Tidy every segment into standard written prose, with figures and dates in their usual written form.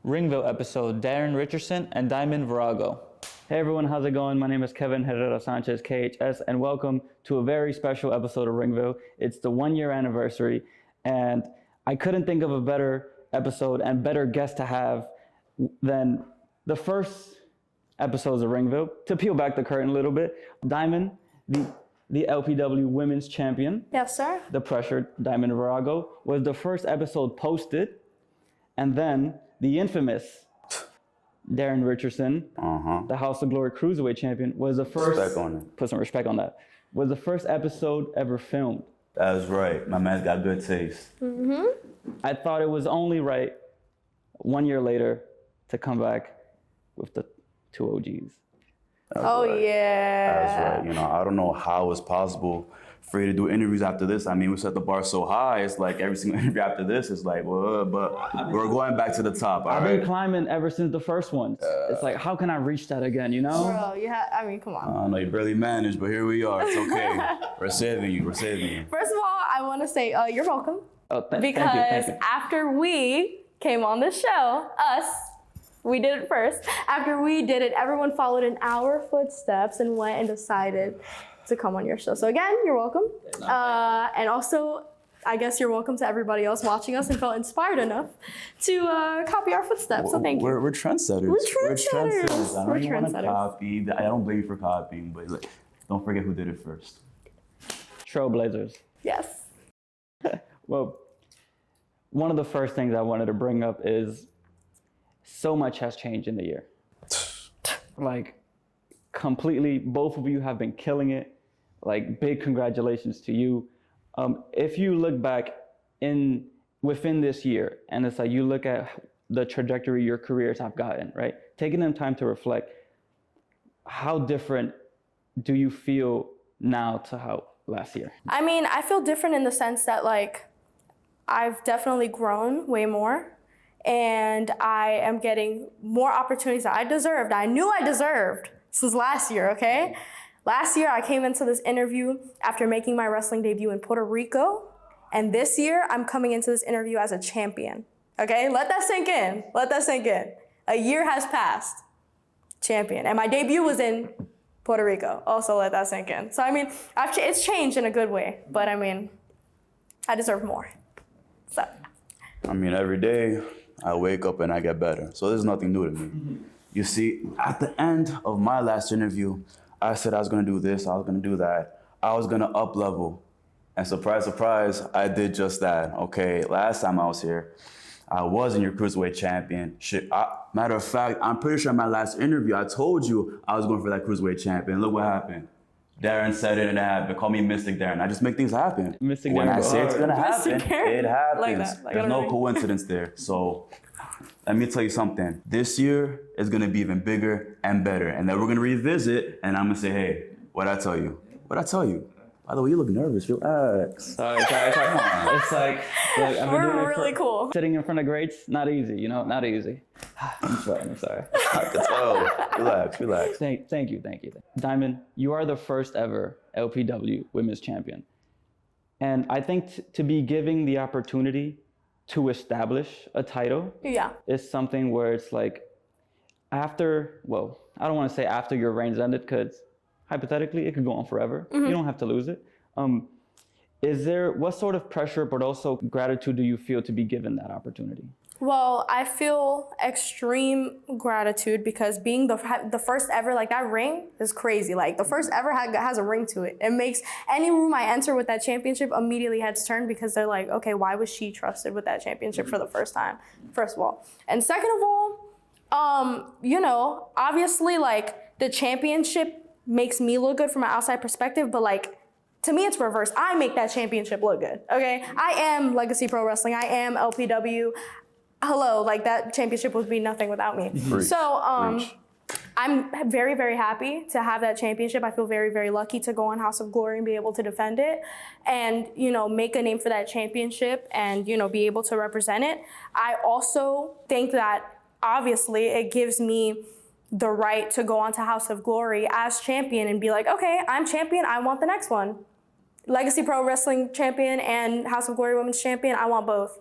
Ringville episode, Daron Richardson and Diamond Virago. Hey everyone, how's it going? My name is Kevin Herrera Sanchez, KHS, and welcome to a very special episode of Ringville. It's the 1-year anniversary, and I couldn't think of a better episode and better guest to have than the first episodes of Ringville. To peel back the curtain a little bit, Diamond, the LPW women's champion. Yes, sir. The pressured Diamond Virago was the first episode posted, and then the infamous Daron Richardson, the House of Glory Cruiserweight champion, was the first. Respect on it. Put some respect on that. Was the first episode ever filmed. That's right. My man's got good taste. I thought it was only right 1 year later to come back with the two OGs. That's Oh, right. yeah. That's right. You know, I don't know how it's possible for you to do interviews after this. I mean, we set the bar so high. It's like every single interview after this is like, well, but we're going back to the top. I've been climbing ever since the first one. It's like, how can I reach that again, you know? Bro, I mean, come on. I know you barely managed, but here we are. It's okay. We're saving you. We're saving you. First of all, I want to say you're welcome. Oh, Because thank you. after we came on this show, we did it first. After we did it, everyone followed in our footsteps and went and decided to come on your show. So again, you're welcome. And also, I guess you're welcome to everybody else watching us and felt inspired enough to copy our footsteps. So thank you. We're trendsetters. We're trendsetters. I know We're you want to trendsetters. copy. I don't blame you for copying, but like, don't forget who did it first. Trailblazers. Yes. Well, one of the first things I wanted to bring up is so much has changed in the year. Like, completely, both of you have been killing it. Like, big congratulations to you. If you look back within this year, and it's like you look at the trajectory your careers have gotten, right? Taking them time to reflect, how different do you feel now to how last year? I mean, I feel different in the sense that, like, I've definitely grown way more, and I am getting more opportunities that I deserved. I knew I deserved since last year, okay? Last year, I came into this interview after making my wrestling debut in Puerto Rico, and this year, I'm coming into this interview as a champion, okay? Let that sink in. Let that sink in. A year has passed. Champion. And my debut was in Puerto Rico. Also, let that sink in. So, I mean, it's changed in a good way, but I mean, I deserve more. So. I mean, every day I wake up and I get better. So there's nothing new to me. You see, at the end of my last interview, I said I was gonna do this, I was gonna do that. I was gonna up level. And surprise, surprise, I did just that. Okay, last time I was here, I wasn't your cruiserweight champion. Shit, matter of fact, I'm pretty sure in my last interview, I told you I was going for that cruiserweight champion. Look what happened. Daron said it and it happened. Call me Mystic Daron. I just make things happen. Mystic When Daron, I go say it's hard. gonna happen, Mystic Daron. it happens. Like that. There's no coincidence there. So let me tell you something. This year is gonna be even bigger and better. And then we're gonna revisit and I'm gonna say, hey, what'd I tell you? What'd I tell you? By the way, you look nervous. Relax. Sorry. It's like I've been doing We're it really cool. Sitting in front of greats, not easy, you know, not easy. I'm sweating, I'm sorry. I can tell. Relax. Thank you. Diamond, you are the first ever LPW women's champion. And I think to be giving the opportunity to establish a title Yeah. is something where it's like after, well, I don't want to say after your reign's ended, because hypothetically it could go on forever. You don't have to lose it. What sort of pressure but also gratitude do you feel to be given that opportunity? Well, I feel extreme gratitude because being the first ever, like, that ring is crazy. Like, the first ever has a ring to it. It makes any room I enter with that championship immediately heads turn because they're like, okay, why was she trusted with that championship for the first time, first of all? And second of all, you know, obviously, like, the championship makes me look good from an outside perspective, but, like, to me, it's reverse. I make that championship look good, okay? I am Legacy Pro Wrestling. I am LPW. Hello, like, that championship would be nothing without me. So I'm very, very happy to have that championship. I feel very, very lucky to go on House of Glory and be able to defend it and, you know, make a name for that championship and, you know, be able to represent it. I also think that obviously it gives me the right to go on to House of Glory as champion and be like, okay, I'm champion, I want the next one. Legacy Pro Wrestling champion and House of Glory Women's champion, I want both.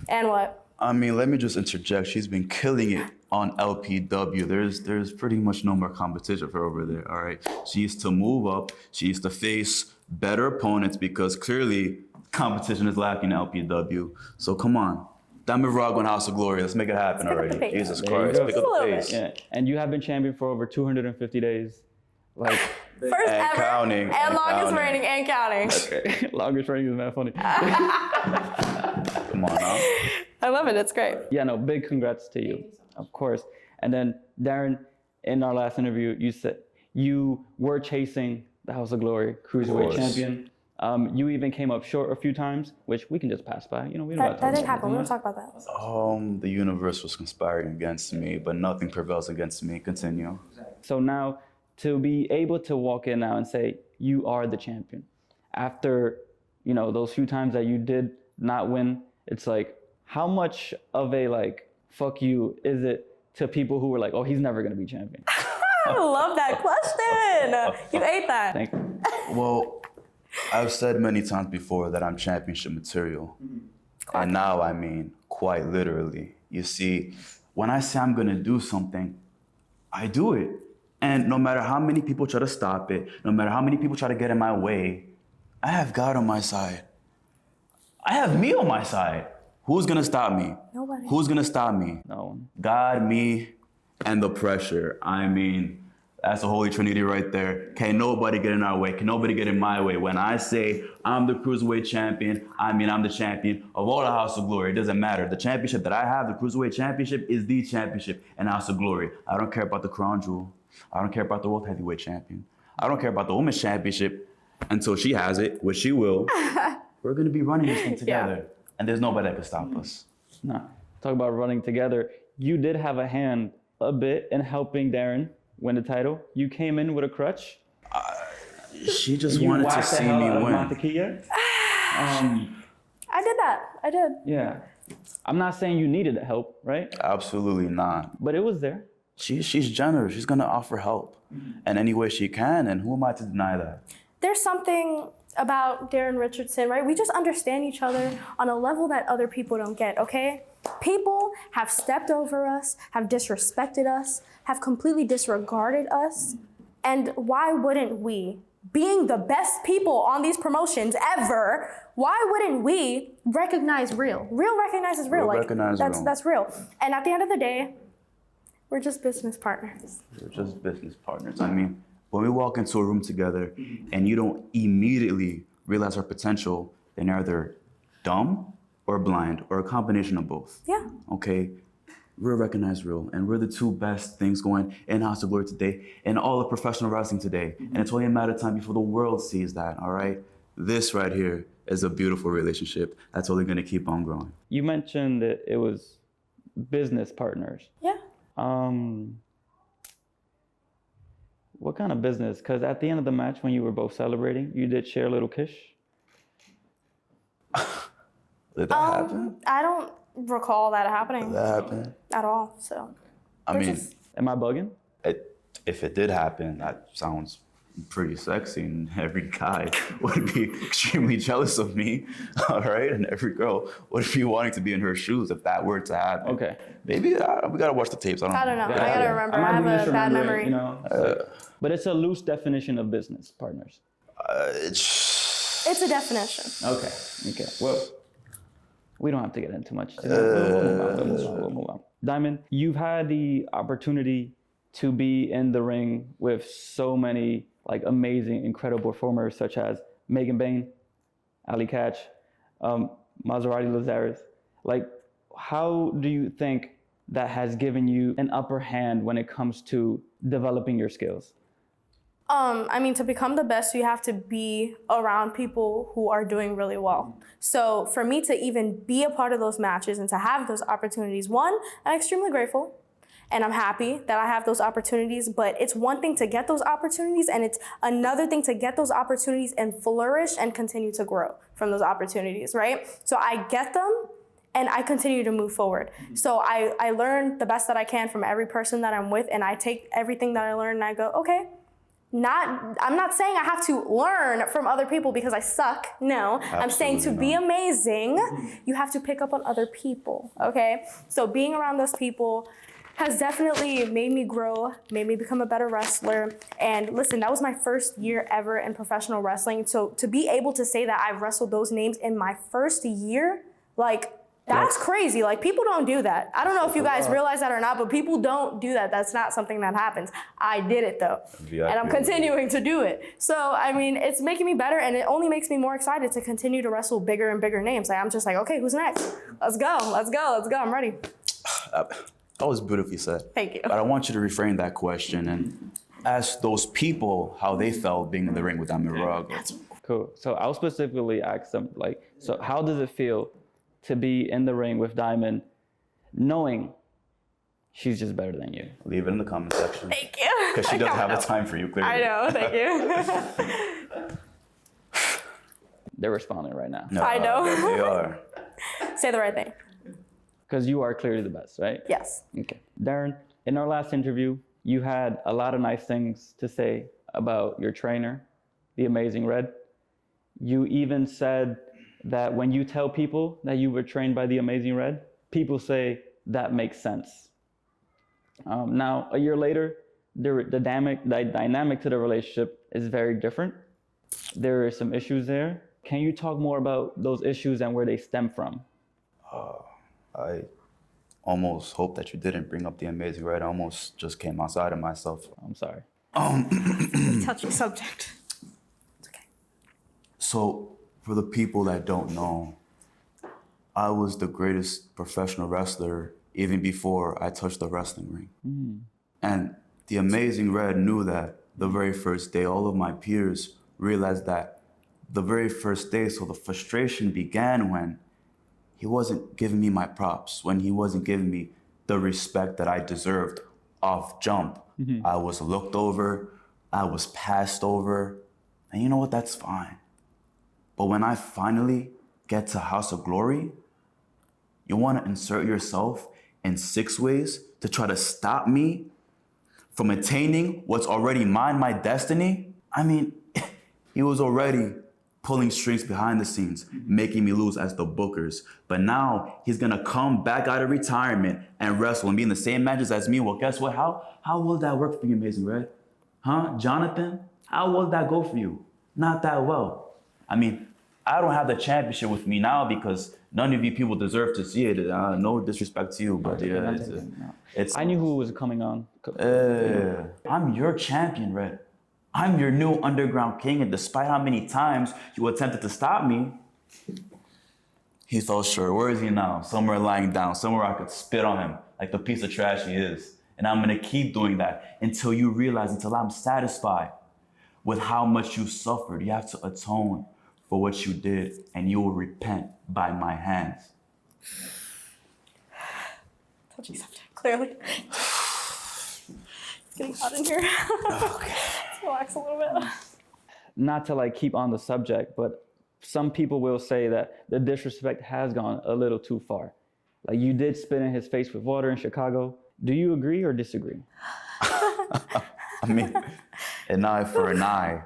And what? I mean, let me just interject. She's been killing it on LPW. There's pretty much no more competition for her over there, all right? She needs to move up. She needs to face better opponents because clearly competition is lacking in LPW. So come on. Diamond Virago and House of Glory. Let's make it happen Pick up the already. pace. Jesus There you Christ. go. Pick up the Just a little pace. Yeah, and you have been champion for over 250 days. Like, First And ever, counting, and and longest counting. reigning, and counting. okay, longest reigning is not funny. Come on now. I love it. It's great. Yeah, no, big congrats to you, of course. And then Daron, in our last interview, you said you were chasing the House of Glory Cruiserweight course. champion. You even came up short a few times, which we can just pass by. You know, we don't That gotta talk didn't about happen. We it, don't talk about that. The universe was conspiring against me, but nothing prevails against me. Continue. So now, to be able to walk in now and say you are the champion, after those few times that you did not win, it's like, how much of a like fuck you is it to people who were like, oh, he's never gonna be champion? I love that question. You ate that. Thank you. Well, I've said many times before that I'm championship material. And now I mean quite literally. You see, when I say I'm gonna do something, I do it. And no matter how many people try to stop it, no matter how many people try to get in my way, I have God on my side. I have me on my side. Who's gonna stop me? Nobody. Who's gonna stop me? No one. God, me, and the pressure. I mean, that's a holy trinity right there. Can nobody get in our way? Can nobody get in my way? When I say I'm the Cruiserweight champion, I mean I'm the champion of all the House of Glory. It doesn't matter. The championship that I have, the Cruiserweight championship, is the championship in House of Glory. I don't care about the crown jewel. I don't care about the World Heavyweight champion. I don't care about the Women's Championship until she has it, which she will. We're gonna be running this thing together. And there's nobody that can stop us. No. Talk about running together. You did have a hand a bit in helping Daron win the title. You came in with a crutch. She just You wanted to whacked the see hell me out of win. Montequilla. I did that. I did. Yeah. I'm not saying you needed help, right? Absolutely not. But it was there. She's generous. She's gonna offer help in any way she can, and who am I to deny that? There's something about Daron Richardson, right? We just understand each other on a level that other people don't get, okay? People have stepped over us, have disrespected us, have completely disregarded us. And why wouldn't we, being the best people on these promotions ever, why wouldn't we recognize real? Real recognizes real. Real recognize real. That's real. And at the end of the day, we're just business partners. We're just business partners. I mean, when we walk into a room together and you don't immediately realize our potential, then you're either dumb or blind or a combination of both. Yeah. Okay? Real recognize real. And we're the two best things going in House of Glory today and all of professional wrestling today. And it's only a matter of time before the world sees that, all right? This right here is a beautiful relationship that's only gonna keep on growing. You mentioned that it was business partners. Yeah. What kind of business? Because at the end of the match, when you were both celebrating, you did share a little kiss. Did that happen? I don't recall that happening Did that happen? at all. So I We're mean, just- Am I bugging? if it did happen, that sounds pretty sexy, and every guy would be extremely jealous of me, all right? And every girl would be wanting to be in her shoes if that were to happen. Okay. Maybe we gotta watch the tapes. I I don't know. Yeah, I gotta yeah. remember. might I be have a bad misremembering, memory. You know, but it's a loose definition of business partners. It's a definition. Okay. Well, we don't have to get into much. We'll move on. Diamond, you've had the opportunity to be in the ring with so many like amazing, incredible performers such as Megan Bain, Ali Catch, Maserati Lazarus. Like, how do you think that has given you an upper hand when it comes to developing your skills? I mean, to become the best, you have to be around people who are doing really well. So for me to even be a part of those matches and to have those opportunities, one, I'm extremely grateful. And I'm happy that I have those opportunities, but it's one thing to get those opportunities and it's another thing to get those opportunities and flourish and continue to grow from those opportunities, right? So I get them and I continue to move forward. So I learn the best that I can from every person that I'm with, and I take everything that I learn and I go, okay, I'm not saying I have to learn from other people because I suck. No, I'm saying to be amazing, you have to pick up on other people, okay? So being around those people has definitely made me grow, made me become a better wrestler. And listen, that was my first year ever in professional wrestling. So to be able to say that I wrestled those names in my first year, like, that's crazy. Like, people don't do that. I don't know if you guys realize that or not, but people don't do that. That's not something that happens. I did it though. And I'm continuing to do it. So, I mean, it's making me better, and it only makes me more excited to continue to wrestle bigger and bigger names. Like, I'm just like, okay, who's next? Let's go, let's go, let's go. I'm ready. That was beautifully said. Thank you. But I want you to reframe that question and ask those people how they felt being in the ring with Diamond Virago. Cool. So I'll specifically ask them, like, so how does it feel to be in the ring with Diamond, knowing she's just better than you? Leave it in the comment section. Thank you. Because she doesn't have the time for you, clearly. I know, thank you. They're responding right now. No, I know. They are. Say the right thing. Because you are clearly the best, right? Yes. Okay. Darren, in our last interview, you had a lot of nice things to say about your trainer, the Amazing Red. You even said that when you tell people that you were trained by the Amazing Red, people say that makes sense. Now, a year later, the dynamic to the relationship is very different. There are some issues there. Can you talk more about those issues and where they stem from? I almost hope that you didn't bring up the Amazing Red. I almost just came outside of myself. I'm sorry. Touchy subject. It's okay. So, for the people that don't know, I was the greatest professional wrestler even before I touched the wrestling ring. And the Amazing Red knew that the very first day. All of my peers realized that the very first day. So the frustration began when he wasn't giving me my props, when he wasn't giving me the respect that I deserved off jump. I was looked over, I was passed over, and you know what, that's fine. But when I finally get to House of Glory, you want to insert yourself in 6 ways to try to stop me from attaining what's already mine, my destiny? I mean, he was already pulling strings behind the scenes, making me lose as the bookers. But now he's gonna come back out of retirement and wrestle and be in the same matches as me. Well, guess what? How will that work for you, Amazing Red? Huh, Jonathan? How will that go for you? Not that well. I mean, I don't have the championship with me now because none of you people deserve to see it. No disrespect to you, but yeah, it's I knew who was coming on. I'm your champion, Red. I'm your new underground king, and despite how many times you attempted to stop me, he fell short. Where is he now? Somewhere lying down, somewhere I could spit on him like the piece of trash he is. And I'm gonna keep doing that until you realize, until I'm satisfied with how much you suffered. You have to atone for what you did, and you will repent by my hands. Touchy subject, clearly. It's getting hot in here. Okay. Let's relax a little bit. Not to like keep on the subject, but some people will say that the disrespect has gone a little too far. Like, you did spit in his face with water in Chicago. Do you agree or disagree? I mean, an eye for an eye.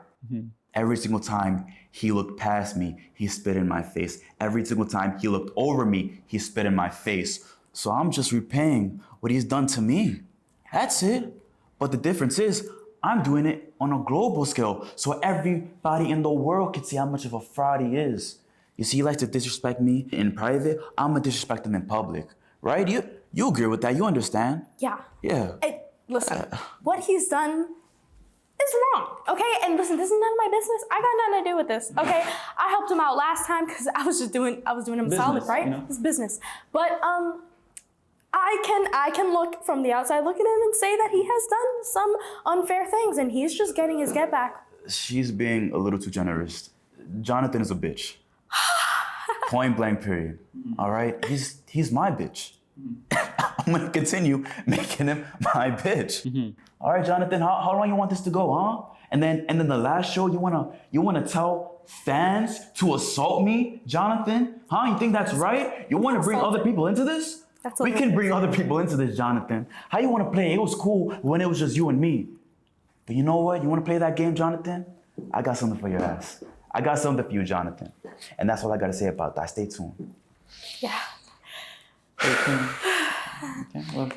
Every single time he looked past me, he spit in my face. Every single time he looked over me, he spit in my face. So I'm just repaying what he's done to me. That's it. But the difference is, I'm doing it on a global scale, so everybody in the world can see how much of a fraud he is. You see, he likes to disrespect me in private. I'm gonna disrespect him in public, right? You agree with that? You understand? Yeah. Yeah. Listen, what he's done is wrong, okay? And listen, this is none of my business. I got nothing to do with this, okay? I helped him out last time because I was doing him a solid, right? You know? It's business. But I can look from the outside, look at him and say that he has done some unfair things, and he's just getting his get back. She's being a little too generous. Jonathan is a bitch. Point blank, period. All right? He's my bitch. I'm gonna continue making him my bitch. All right, Jonathan, how long you want this to go, huh? And then the last show, you wanna tell fans to assault me, Jonathan? Huh? You think that's right? You wanna bring other people into this? We can bring other people into this, Jonathan. How you wanna play? It was cool when it was just you and me. But you know what? You want to play that game, Jonathan? I got something for your ass. I got something for you, Jonathan. And that's all I got to say about that. Stay tuned. Yeah. Okay, well,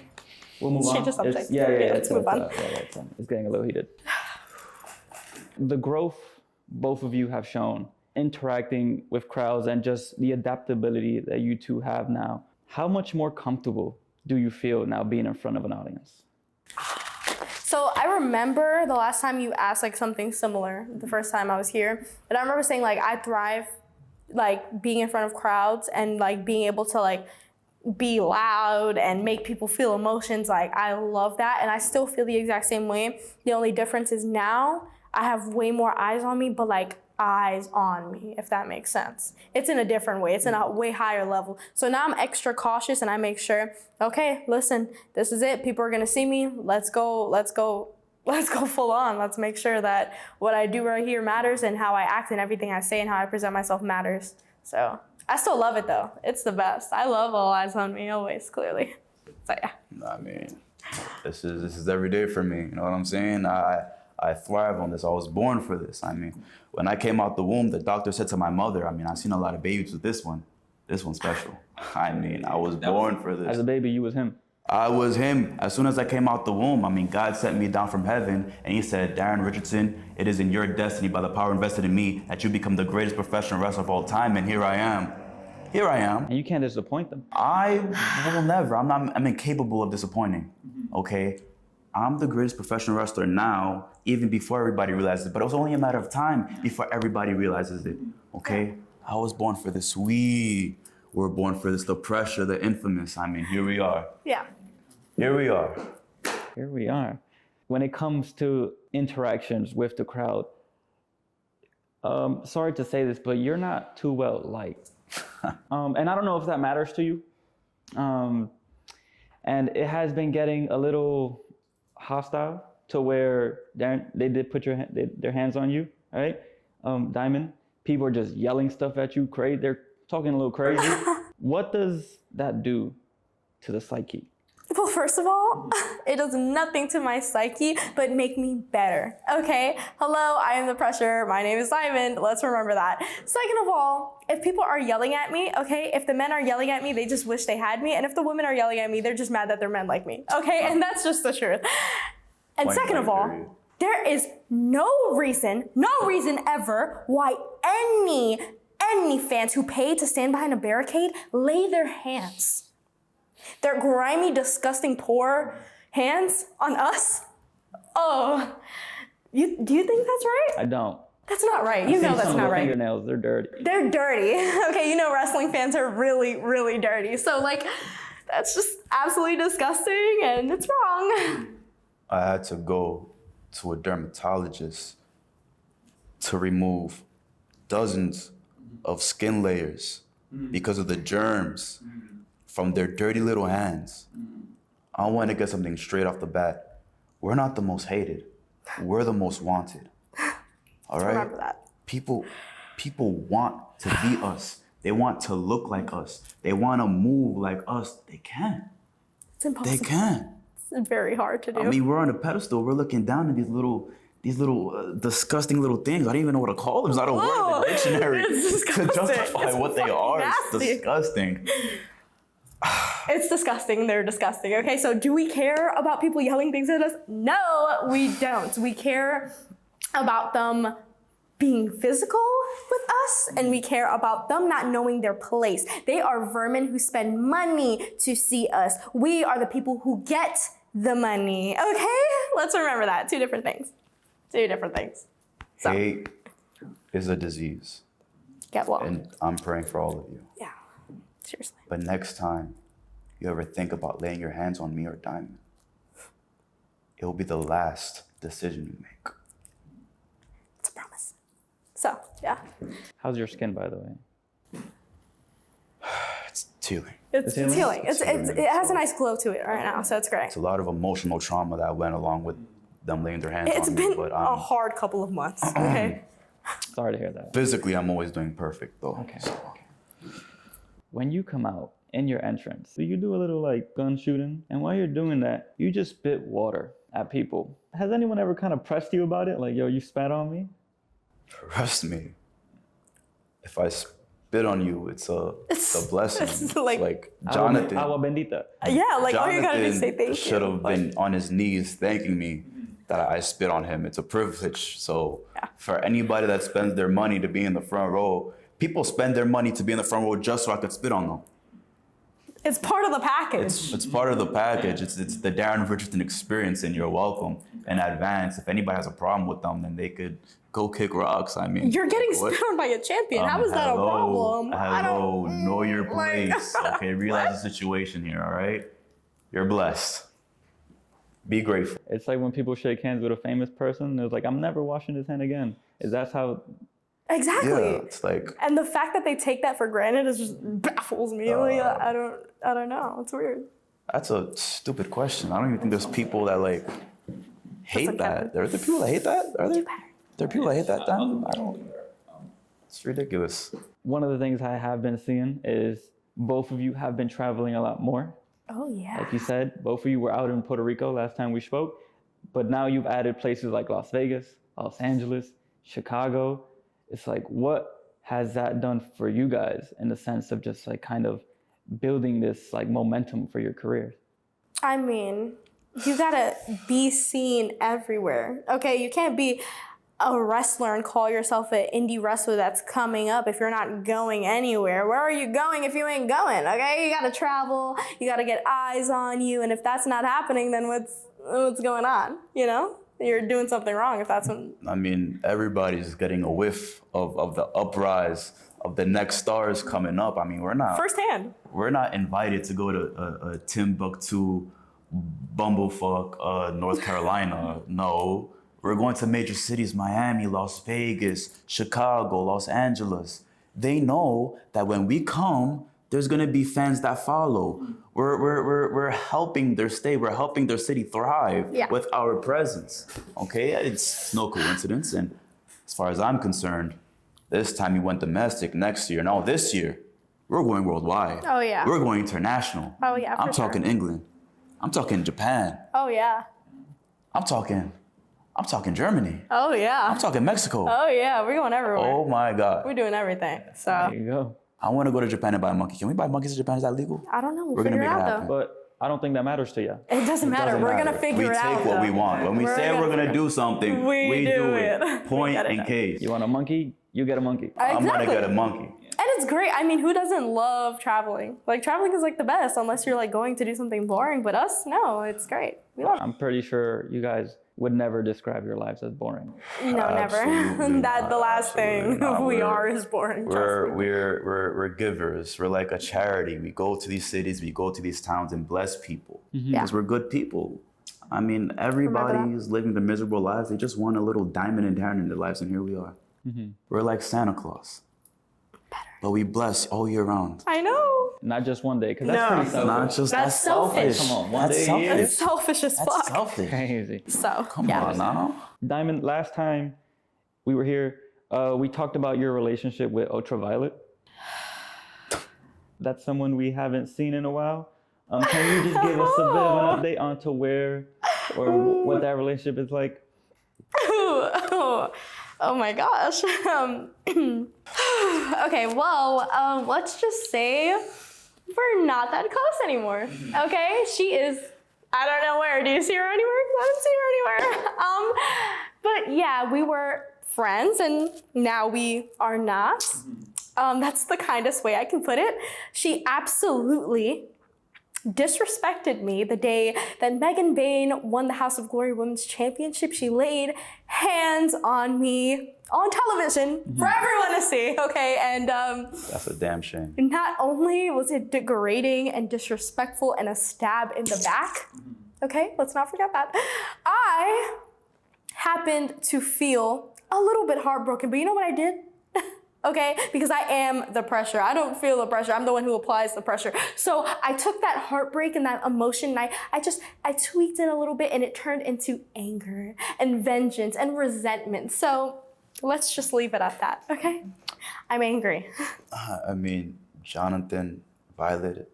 we'll move on. Change the subject. Yeah, Let's move on. It's getting a little heated. The growth both of you have shown, interacting with crowds and just the adaptability that you two have now. How much more comfortable do you feel now being in front of an audience? So I remember the last time you asked like something similar, the first time I was here, and I remember saying like I thrive like being in front of crowds and like being able to like be loud and make people feel emotions. Like I love that, and I still feel the exact same way. The only difference is now I have way more eyes on me, but like eyes on me, if that makes sense. It's in a different way. It's in a way higher level. So now I'm extra cautious and I make sure, okay, listen, this is it. People are gonna see me. Let's go full on. Let's make sure that what I do right here matters and how I act and everything I say and how I present myself matters. So I still love it though. It's the best. I love all eyes on me always, clearly. So yeah. I mean, this is every day for me. You know what I'm saying? I thrive on this. I was born for this. I mean, when I came out the womb, the doctor said to my mother, I mean, I've seen a lot of babies with this one. This one's special. I mean, I was born for this. As a baby, you was him. I was him. As soon as I came out the womb, I mean, God sent me down from heaven and he said, Daron Richardson, it is in your destiny by the power invested in me that you become the greatest professional wrestler of all time. And here I am. Here I am. And you can't disappoint them. I will never. I'm incapable of disappointing. Okay? I'm the greatest professional wrestler now, even before everybody realizes it. But it was only a matter of time before everybody realizes it. Okay? I was born for this. We were born for this. The pressure, the infamous. I mean, here we are. Yeah. Here we are. Here we are. When it comes to interactions with the crowd, sorry to say this, but you're not too well liked. And I don't know if that matters to you. And it has been getting a little hostile to where they did put their hands on you, right? Diamond, people are just yelling stuff at you, crazy. They're talking a little crazy. What does that do to the psyche? Well, first of all, it does nothing to my psyche but make me better, okay? Hello, I am the pressure. My name is Diamond. Let's remember that. Second of all, if people are yelling at me, okay, if the men are yelling at me, they just wish they had me. And if the women are yelling at me, they're just mad that they're men like me, okay? And that's just the truth. And second of all, there is no reason ever why any fans who pay to stand behind a barricade lay their hands. Their grimy, disgusting, poor hands on us? Oh, do you think that's right? I don't. That's not right. You know that's not right. Fingernails, they're dirty. They're dirty. Okay, you know wrestling fans are really, really dirty. So like, that's just absolutely disgusting and it's wrong. I had to go to a dermatologist to remove dozens of skin layers because of the germs from their dirty little hands. I want to get something straight off the bat. We're not the most hated. We're the most wanted. All right? Remember that. People want to be us. They want to look like us. They want to move like us. They can. It's impossible. They can. It's very hard to do. I mean, we're on a pedestal. We're looking down at these little disgusting little things. I don't even know what to call them. There's not a word in the dictionary to justify what they are. Nasty. It's disgusting. It's disgusting. They're disgusting. Okay, so do we care about people yelling things at us? No, we don't. We care about them being physical with us, and we care about them not knowing their place. They are vermin who spend money to see us. We are the people who get the money. Okay? Let's remember that. Two different things. So, Hate is a disease. get well. And I'm praying for all of you. Yeah, seriously. But next time you ever think about laying your hands on me or Diamond, it will be the last decision you make. It's a promise. So, yeah. How's your skin, by the way? It's healing. It's healing. It has a nice glow to it right now, so it's great. It's a lot of emotional trauma that went along with them laying their hands It's on me. been But a hard couple of months, okay? Sorry to hear that. physically, I'm always doing perfect, though. Okay. So. When you come out in your entrance, you do a little like gun shooting. And while you're doing that, you just spit water at people. Has anyone ever kind of pressed you about it? Like, yo, you spat on me? Trust me. If I spit on you, it's a blessing. It's like Jonathan. Agua bendita. Yeah, like all you gotta do is say thank you. Should have been on his knees thanking me that I spit on him. It's a privilege. So for anybody that spends their money to be in the front row, people spend their money to be in the front row just so I could spit on them. It's part of the package. It's part of the package. It's the Daron Richardson experience, and you're welcome in advance. If anybody has a problem with them, then they could go kick rocks. I mean, You're getting spit on by a champion. How is that a problem? Hello, know your place. Okay, realize the situation here, all right? You're blessed. Be grateful. It's like when people shake hands with a famous person, it's like, I'm never washing his hand again. That's how... Exactly. Yeah, it's like... And the fact that they take that for granted is just baffles me. Like, I don't know. It's weird. That's a stupid question. I don't even think there's people that like hate that. Are there people that hate that? Are there? There are people that hate that? I don't. It's ridiculous. One of the things I have been seeing is both of you have been traveling a lot more. Oh, yeah. Like you said, both of you were out in Puerto Rico last time we spoke, but now you've added places like Las Vegas, Los Angeles, Chicago. It's like, what has that done for you guys in the sense of just like kind of building this like momentum for your careers? I mean, you gotta be seen everywhere. Okay, you can't be a wrestler and call yourself an indie wrestler that's coming up if you're not going anywhere. Where are you going if you ain't going? Okay, you gotta travel, you gotta get eyes on you, and if that's not happening, then what's going on? You know, you're doing something wrong if that's what... I mean, everybody's getting a whiff of the uprise of the next stars coming up. I mean, we're not invited to go to Timbuktu, Bumblefuck, North Carolina. No, we're going to major cities: Miami, Las Vegas, Chicago, Los Angeles. They know that when we come, there's gonna be fans that follow. We're helping their state. We're helping their city thrive with our presence. Okay, it's no coincidence. And as far as I'm concerned, this time you went domestic. Next year, no, this year, we're going worldwide. Oh, yeah. We're going international. Oh, yeah, I'm talking England. I'm talking Japan. Oh, yeah. I'm talking Germany. Oh, yeah. I'm talking Mexico. Oh, yeah, we're going everywhere. Oh my God. We're doing everything, so. There you go. I want to go to Japan and buy a monkey. Can we buy monkeys in Japan? Is that legal? I don't know. We're gonna figure make it it out, happen. though. But I don't think that matters to you. It doesn't matter. We're going to figure it out, We take what we want. When we say we're going to do something, we do it. Point in case. You want a monkey? You get a monkey. Exactly. I'm going to get a monkey. And it's great. I mean, who doesn't love traveling? Like, traveling is like the best, unless you're like going to do something boring. But us, no, it's great. We love it. I'm pretty sure you guys would never describe your lives as boring. No, never. That the last thing we are is boring. We're givers. We're like a charity. We go to these cities, we go to these towns and bless people because we're good people. I mean, everybody is living their miserable lives. They just want a little diamond and Daron in their lives, and here we are. We're like Santa Claus, but we bless all year round. I know. Not just one day, because that's pretty selfish. Not just That's selfish. Come on, one day a selfish. year. It's selfish as fuck. That's selfish. Crazy. So, Come on now. Diamond, last time we were here, we talked about your relationship with Ultraviolet. That's someone we haven't seen in a while. Can you just give us a bit of an update onto where or what that relationship is like? Oh my gosh. Okay, well, let's just say we're not that close anymore. Okay, she is, I don't know where. Do you see her anywhere? I don't see her anywhere. But yeah, we were friends and now we are not. That's the kindest way I can put it. She absolutely disrespected me the day that Megan Bain won the House of Glory Women's Championship. She laid hands on me on television for everyone to see, okay? And That's a damn shame. not only was it degrading and disrespectful and a stab in the back, okay? Let's not forget that. I happened to feel a little bit heartbroken, but you know what I did? Okay, because I am the pressure. I don't feel the pressure. I'm the one who applies the pressure. So I took that heartbreak and that emotion and I tweaked it a little bit and it turned into anger and vengeance and resentment. So let's just leave it at that, okay? I'm angry. I mean, Jonathan Violet.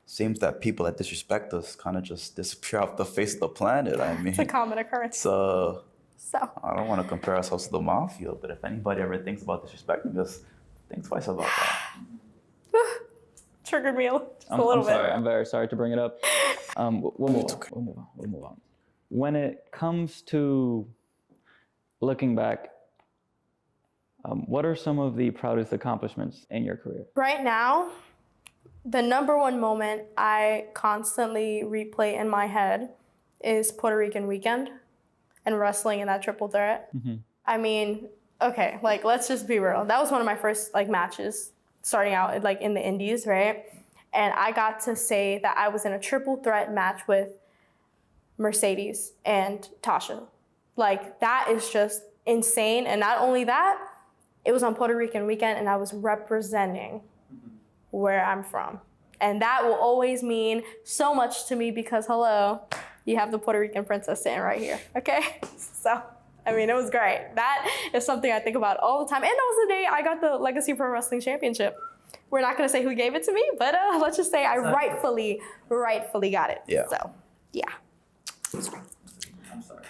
Seems that people that disrespect us kind of just disappear off the face of the planet. I mean, It's a common occurrence. So So I don't want to compare ourselves to the mafia, but if anybody ever thinks about disrespecting us, think twice about that. triggered me just a little I'm bit. sorry. I'm very sorry to bring it up. We'll move on. When it comes to looking back, what are some of the proudest accomplishments in your career? Right now, the number one moment I constantly replay in my head is Puerto Rican weekend and wrestling in that triple threat. Mm-hmm. I mean, okay, like let's just be real. That was one of my first like matches starting out like in the indies, right? And I got to say that I was in a triple threat match with Mercedes and Tasha. Like that is just insane. And not only that, it was on Puerto Rican weekend and I was representing where I'm from. And that will always mean so much to me because hello, you have the Puerto Rican princess sitting right here, okay? So, I mean, it was great. That is something I think about all the time. And that was the day I got the Legacy Pro Wrestling Championship. We're not gonna say who gave it to me, but let's just say I rightfully got it. Yeah. So, yeah. I'm sorry.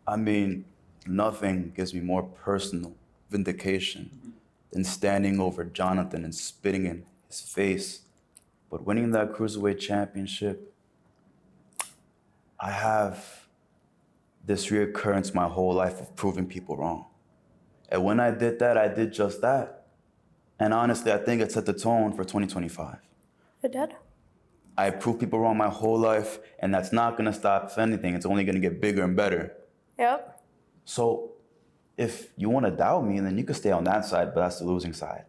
I mean, nothing gives me more personal vindication than standing over Jonathan and spitting in his face. But winning that Cruiserweight Championship, I have this reoccurrence my whole life of proving people wrong. And when I did that, I did just that. And honestly, I think it set the tone for 2025. It did? I proved people wrong my whole life, and that's not gonna stop if anything. It's only gonna get bigger and better. Yep. So if you wanna doubt me, then you can stay on that side, but that's the losing side.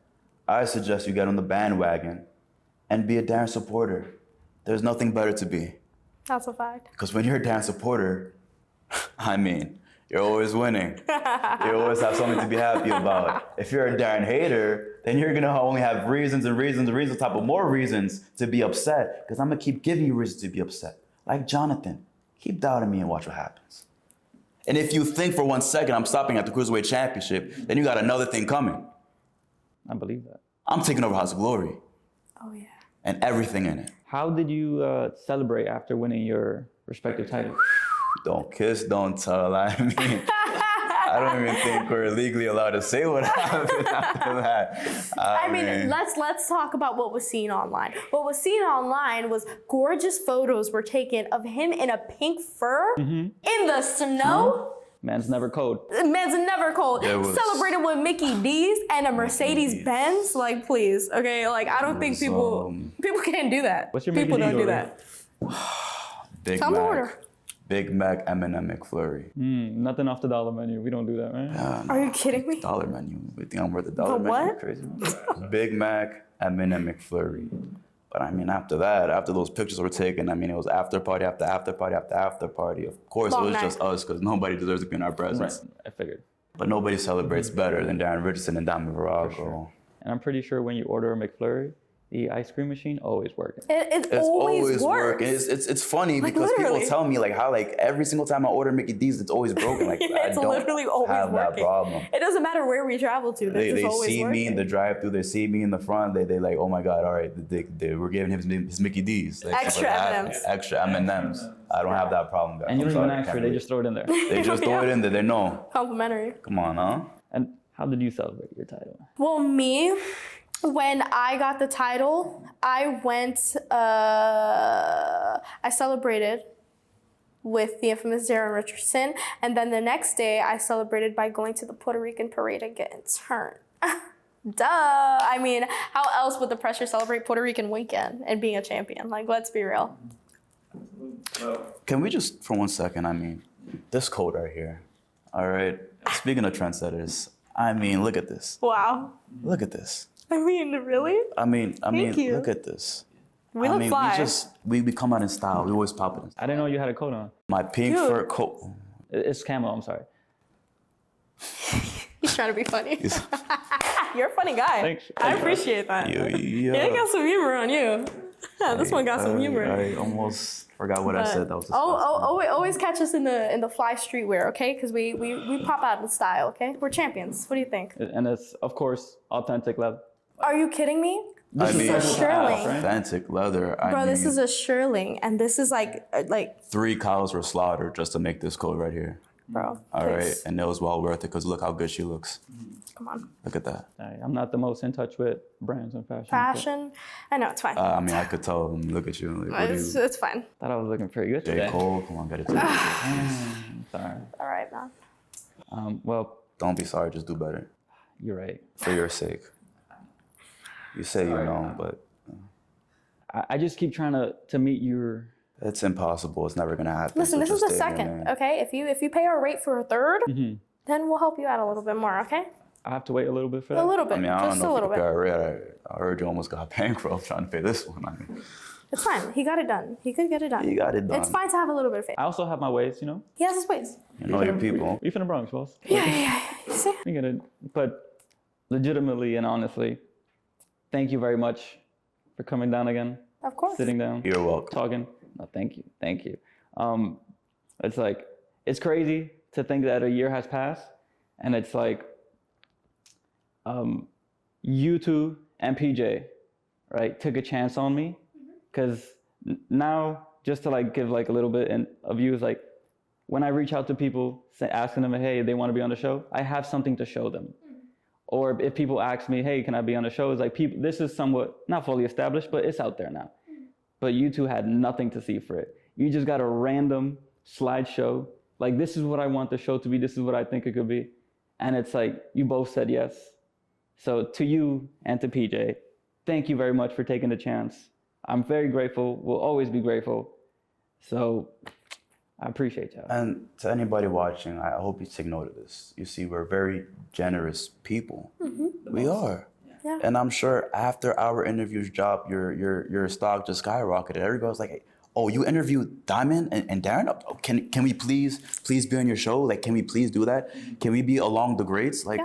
I suggest you get on the bandwagon and be a Daron supporter. There's nothing better to be. That's a fact. Because when you're a Daron supporter, I mean, you're always winning. You always have something to be happy about. If you're a Daron hater, then you're gonna only have reasons and reasons and reasons on top of more reasons to be upset. Because I'm gonna keep giving you reasons to be upset. Like Jonathan, keep doubting me and watch what happens. And if you think for 1 second I'm stopping at the Cruiserweight Championship, then you got another thing coming. I believe that. I'm taking over House of Glory Oh, yeah. and everything in it. How did you celebrate after winning your respective titles? Don't kiss, don't tell. I mean, I don't even think we're legally allowed to say what happened after that. I mean, let's talk about what was seen online. What was seen online was gorgeous photos were taken of him in a pink fur in the snow. Man's never cold. Man's never cold. It was- Celebrated with Mickey D's and a Mercedes Benz. Like, please, okay? Like, I don't think people can't do that. What's your people Mickey don't D's do order? that. Big Tell me the order. Mac. Big Mac M&M McFlurry. Nothing off the dollar menu. We don't do that, right? Are you kidding me? Dollar menu. You think I'm worth a dollar The menu? what? Crazy. Big Mac M&M McFlurry. But I mean, after that, after those pictures were taken, I mean, it was after party after after party after after party. Of course, Long it was night. just us because nobody deserves to be in our presence. Right. I figured. But nobody celebrates better than Daron Richardson and Diamond Virago. And I'm pretty sure when you order a McFlurry, the ice cream machine always working. It It's always always works. working. It's funny Like, because literally. people tell me like how like every single time I order Mickey D's, it's always broken. Like I It's don't literally always have that working. problem. It doesn't matter where we travel to. They It's always see me in working. the drive-through. They see me in the front. They like, oh my God, all right, we're giving him his Mickey D's. Like, Extra M&Ms. Extra M&Ms. I don't have that problem, guys. And you I'm don't even sorry, ask can't for it, they believe- just throw it in there. They just throw it in there. They know. Complimentary. Come on, huh? And how did you celebrate your title? Well, me, when I got the title, I went, I celebrated with the infamous Daron Richardson. And then the next day, I celebrated by going to the Puerto Rican parade and getting turned. Duh. I mean, how else would the pressure celebrate Puerto Rican weekend and being a champion? Like, let's be real. Can we just, for 1 second, I mean, this code right here, all right? Speaking of trendsetters, I mean, look at this. Wow. Look at this. I mean, really? I mean, Thank you. look at this. We I look mean, fly. we come out in style. We always pop it in style. I didn't know you had a coat on. My pink Dude. fur coat. It's camo, I'm sorry. He's trying to be funny. You're a funny guy. Thanks. I appreciate that. Yeah. Yeah, got some humor on you. This one got some humor. I almost forgot what I said. That was Always catch us in the fly streetwear, okay? Because we pop out in style, okay? We're champions. What do you think? And it's, of course, authentic leather. Are you kidding me? This is a Shearling. authentic leather. Bro, this is a Shearling, and this is like 3 cows were slaughtered just to make this coat right here. bro. All right, please. and it was well worth it because look how good she looks. Come on. Look at that. I'm not the most in touch with brands and fashion. Fashion. I know, it's fine. I mean, I could tell. Look at you. Like, what do you, It's fine. Thought I was looking pretty good J. today. Cole, come on, get it to me. Sorry. All right, man. Well, Don't be sorry, just do better. you're right. For your sake. You say you know, but I just keep trying to meet your. it's impossible. It's never gonna happen. Listen, So this is just a stay in your second, lane. okay? If you pay our rate for a third, then we'll help you out a little bit more, okay? I have to wait a little bit for that. A little bit, I mean, I don't just a know if little you bit. got rid. I heard you almost got bankrupt trying to pay this one. I mean, It's fine. He got it done. He could get it done. you got it done. It's fine to have a little bit of faith. I also have my ways, you know. He has his ways. You know your people. We from the Bronx, boss. Yeah. You see? We get it. But legitimately and honestly, thank you very much for coming down again, Of course. sitting down, You're welcome. talking. No, thank you. It's like, it's crazy to think that a year has passed, and it's like, you two and PJ, right, took a chance on me, because now, just to like give like a little bit of views, like when I reach out to people asking them, hey, they want to be on the show, I have something to show them. Or if people ask me, hey, can I be on the show? It's like, people, this is somewhat not fully established, but it's out there now. But you two had nothing to see for it. You just got a random slideshow. Like, this is what I want the show to be. This is what I think it could be. And it's like, you both said yes. So to you and to PJ, thank you very much for taking the chance. I'm very grateful. We'll always be grateful. So I appreciate y'all. And to anybody watching, I hope you take note of this. You see, we're very generous people. We are. Yeah. And I'm sure after our interviews dropped, your stock just skyrocketed. Everybody was like, hey, oh, you interviewed Diamond and Daron? Oh, can we please be on your show? Like, can we please do that? Can we be along the greats? Like,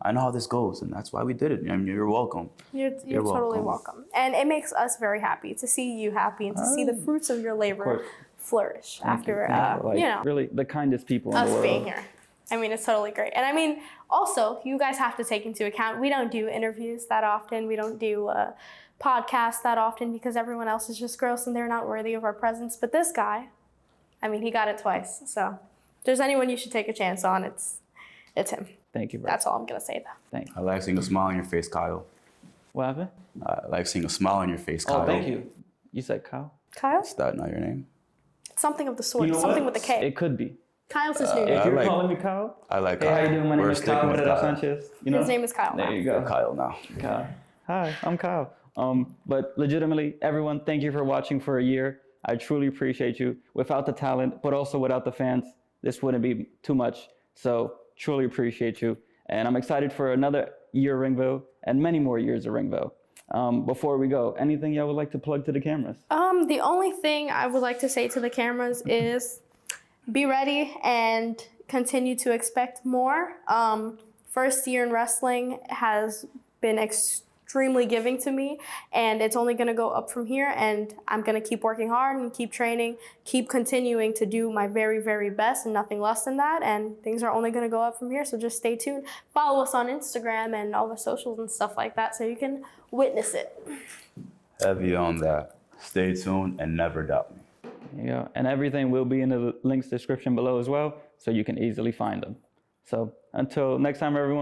I know how this goes, and that's why we did it. I mean, you're welcome. You're totally welcome. And it makes us very happy to see you happy and to see the fruits of your labor flourish after, Like, really the kindest people in the us world. being here. I mean, it's totally great. And I mean, also, you guys have to take into account, we don't do interviews that often. We don't do podcasts that often because everyone else is just gross and they're not worthy of our presence. But this guy, I mean, he got it twice. So if there's anyone you should take a chance on, it's him. Thank you, bro. That's all I'm going to say, though. Thank you. I like seeing a smile on your face, Kyle. What happened? I like seeing a smile on your face, Kyle. Oh, thank you. You said Kyle? Kyle? Is that not your name? Something of the sort. Something with a K. It could be. Kyle's his new If name. you're like- calling me Kyle, I like hey, Kyle. how you doing? My name We're is sticking Kyle with Pereira Kyle. Sanchez. You know? His name is Kyle now. There you go. Kyle now. Kyle. Hi, I'm Kyle. But legitimately, everyone, thank you for watching for a year. I truly appreciate you. Without the talent, but also without the fans, this wouldn't be too much. So truly appreciate you. And I'm excited for another year of Ringville and many more years of Ringville. Before we go, anything y'all would like to plug to the cameras? The only thing I would like to say to the cameras is be ready and continue to expect more. First year in wrestling has been extremely giving to me, and it's only going to go up from here, and I'm going to keep working hard and keep training, keep continuing to do my very, very best and nothing less than that, and things are only going to go up from here, so just stay tuned. Follow us on Instagram and all the socials and stuff like that so you can witness it. Heavy on that. Stay tuned and never doubt me. There you go. And everything will be in the links description below as well, so you can easily find them. So until next time, everyone.